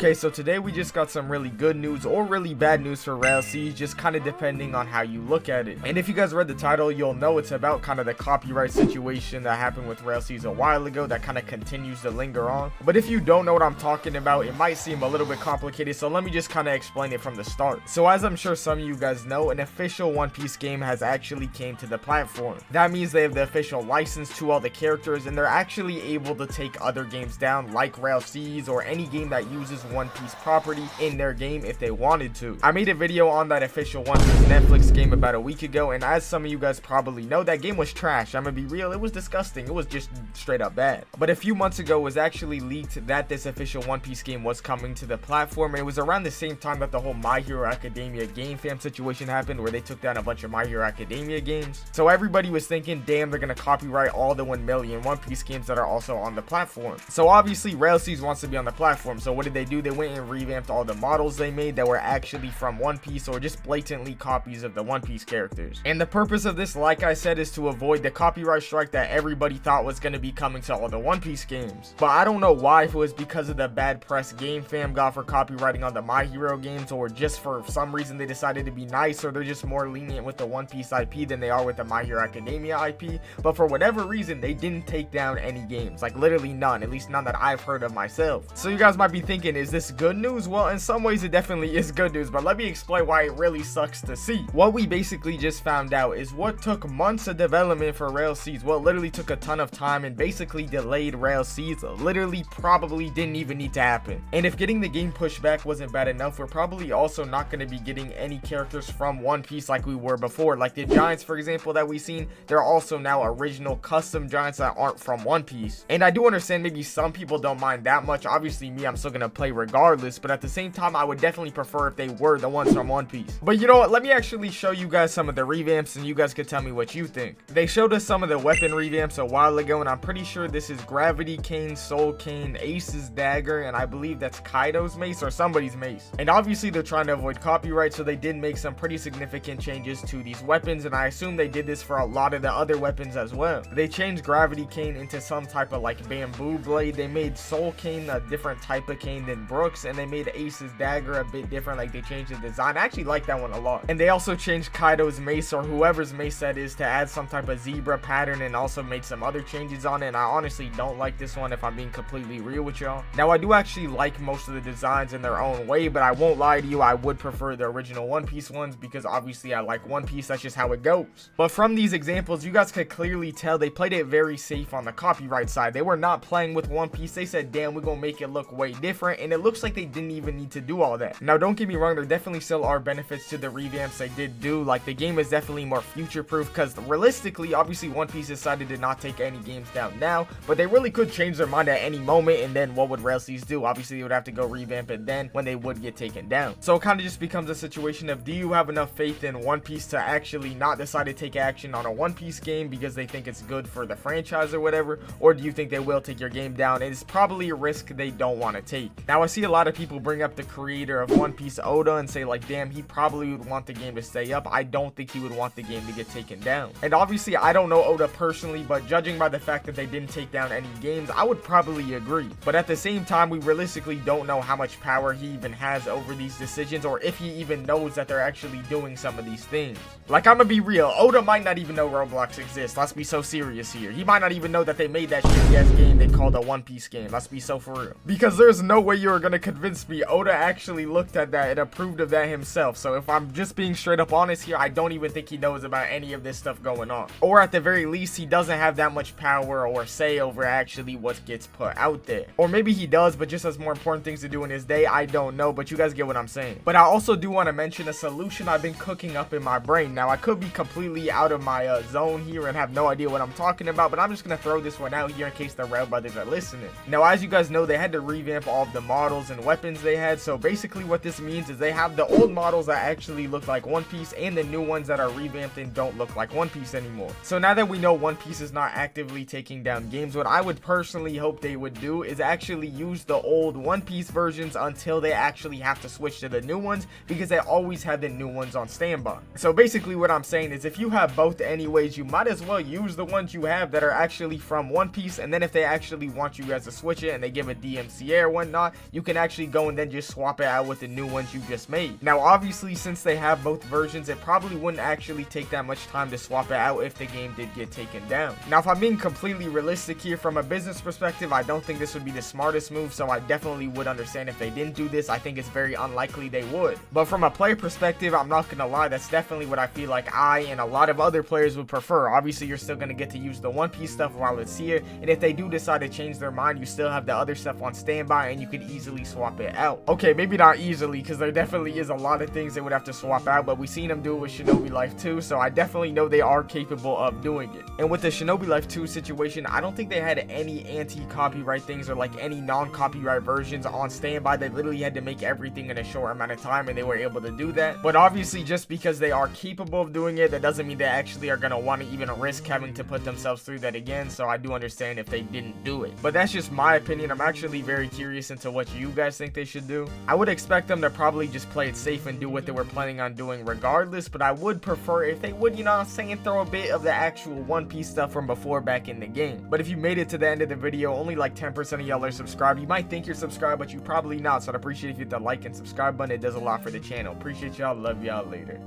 Okay, so today we just got some really good news or really bad news for RELL, just kind of depending on how you look at it. And if you guys read the title, you'll know it's about kind of the copyright situation that happened with RELL a while ago that kind of continues to linger on. But if you don't know what I'm talking about, it might seem a little bit complicated, so let me just kind of explain it from the start. So as I'm sure some of you guys know, an official One Piece game has actually came to the platform. That means they have the official license to all the characters, and they're actually able to take other games down like RELL or any game that uses One Piece property in their game if they wanted to. I made a video on that official One Piece Netflix game about a week ago, and as some of you guys probably know, that game was trash. I'm gonna be real, it was disgusting. It was just straight up bad. But a few months ago, it was actually leaked that this official One Piece game was coming to the platform, and it was around the same time that the whole My Hero Academia game fam situation happened, where they took down a bunch of My Hero Academia games. So everybody was thinking, damn, they're gonna copyright all the 1 million One Piece games that are also on the platform. So obviously RELL wants to be on the platform, so what did they do? They went and revamped all the models they made that were actually from One Piece or just blatantly copies of the One Piece characters. And the purpose of this, like I said, is to avoid the copyright strike that everybody thought was going to be coming to all the One Piece games. But I don't know why, if it was because of the bad press game fam got for copywriting on the My Hero games, or just for some reason they decided to be nice, or they're just more lenient with the One Piece IP than they are with the My Hero Academia IP. But for whatever reason, they didn't take down any games, like literally none, at least none that I've heard of myself. So you guys might be thinking, is this good news? Well, in some ways it definitely is good news, but let me explain why it really sucks to see. What we basically just found out is what took months of development for RELL, well, literally took a ton of time and basically delayed RELL, literally probably didn't even need to happen. And if getting the game pushed back wasn't bad enough, we're probably also not going to be getting any characters from One Piece like we were before. Like the giants, for example, that we've seen, they're also now original custom giants that aren't from One Piece. And I do understand maybe some people don't mind that much. Obviously me, I'm still gonna play regardless, but at the same time I would definitely prefer if they were the ones from One Piece. But you know what, let me actually show you guys some of the revamps and you guys could tell me what you think. They showed us some of the weapon revamps a while ago, and I'm pretty sure this is Gravity Cane, Soul Cane, Ace's Dagger, and I believe that's Kaido's mace or somebody's mace. And obviously they're trying to avoid copyright, so they did make some pretty significant changes to these weapons, and I assume they did this for a lot of the other weapons as well. They changed Gravity Cane into some type of like bamboo blade. They made Soul Cane a different type of cane than Brooks, and they made Ace's Dagger a bit different. Like they changed the design. I actually like that one a lot. And they also changed Kaido's mace, or whoever's mace that is, to add some type of zebra pattern, and also made some other changes on it. And I honestly don't like this one, if I'm being completely real with y'all. Now I do actually like most of the designs in their own way, but I won't lie to you, I would prefer the original One Piece ones, because obviously I like One Piece, that's just how it goes. But from these examples, you guys could clearly tell they played it very safe on the copyright side. They were not playing with One Piece. They said, damn, we're gonna make it look way different, and it looks like they didn't even need to do all that. Now don't get me wrong, there definitely still are benefits to the revamps they did do. Like the game is definitely more future proof, because realistically, obviously One Piece decided to not take any games down now, but they really could change their mind at any moment, and then what would RELL do? Obviously they would have to go revamp it then when they would get taken down. So it kind of just becomes a situation of, do you have enough faith in One Piece to actually not decide to take action on a One Piece game because they think it's good for the franchise or whatever, or do you think they will take your game down? It's probably a risk they don't want to take. Now I see a lot of people bring up the creator of One Piece, Oda, and say like, damn, he probably would want the game to stay up. I don't think he would want the game to get taken down. And obviously I don't know Oda personally, but judging by the fact that they didn't take down any games, I would probably agree. But at the same time, we realistically don't know how much power he even has over these decisions, or if he even knows that they're actually doing some of these things. Like, I'm gonna be real, Oda might not even know Roblox exists. Let's be so serious here. He might not even know that they made that shitty ass game they called a One Piece game. Let's be so for real. Because there's no way you're gonna convince me Oda actually looked at that and approved of that himself. So if I'm just being straight up honest here, I don't even think he knows about any of this stuff going on. Or at the very least, he doesn't have that much power or say over actually what gets put out there. Or maybe he does, but just has more important things to do in his day. I don't know, but you guys get what I'm saying. But I also do want to mention a solution I've been cooking up in my brain. Now I could be completely out of my zone here and have no idea what I'm talking about, but I'm just gonna throw this one out here in case the RELL brothers are listening. Now as you guys know, they had to revamp all of the models and weapons they had. So basically what this means is they have the old models that actually look like One Piece and the new ones that are revamped and don't look like One Piece anymore. So now that we know One Piece is not actively taking down games, what I would personally hope they would do is actually use the old One Piece versions until they actually have to switch to the new ones, because they always have the new ones on standby. So basically what I'm saying is, if you have both anyways, you might as well use the ones you have that are actually from One Piece, and then if they actually want you guys to switch it and they give a DMCA or whatnot, you can actually go and then just swap it out with the new ones you just made. Now obviously, since they have both versions, it probably wouldn't actually take that much time to swap it out if the game did get taken down. Now if I'm being completely realistic here, from a business perspective, I don't think this would be the smartest move, so I definitely would understand if they didn't do this. I think it's very unlikely they would. But from a player perspective, I'm not gonna lie, that's definitely what I feel like I and a lot of other players would prefer. Obviously, you're still gonna get to use the One Piece stuff while it's here, and if they do decide to change their mind, you still have the other stuff on standby and you can easily swap it out. Okay, maybe not easily, because there definitely is a lot of things they would have to swap out, but we've seen them do it with Shinobi Life 2, so I definitely know they are capable of doing it. And with the Shinobi Life 2 situation, I don't think they had any anti-copyright things or like any non-copyright versions on standby. They literally had to make everything in a short amount of time, and they were able to do that. But obviously, just because they are capable of doing it, that doesn't mean they actually are going to want to even risk having to put themselves through that again, so I do understand if they didn't do it. But that's just my opinion. I'm actually very curious into what you guys think they should do. I would expect them to probably just play it safe and do what they were planning on doing regardless, but I would prefer if they would, you know what I'm saying, throw a bit of the actual One Piece stuff from before back in the game. But if you made it to the end of the video, only like 10% of y'all are subscribed. You might think you're subscribed, but you probably not, so I'd appreciate if you hit the like and subscribe button. It does a lot for the channel. Appreciate y'all. Love y'all. Later.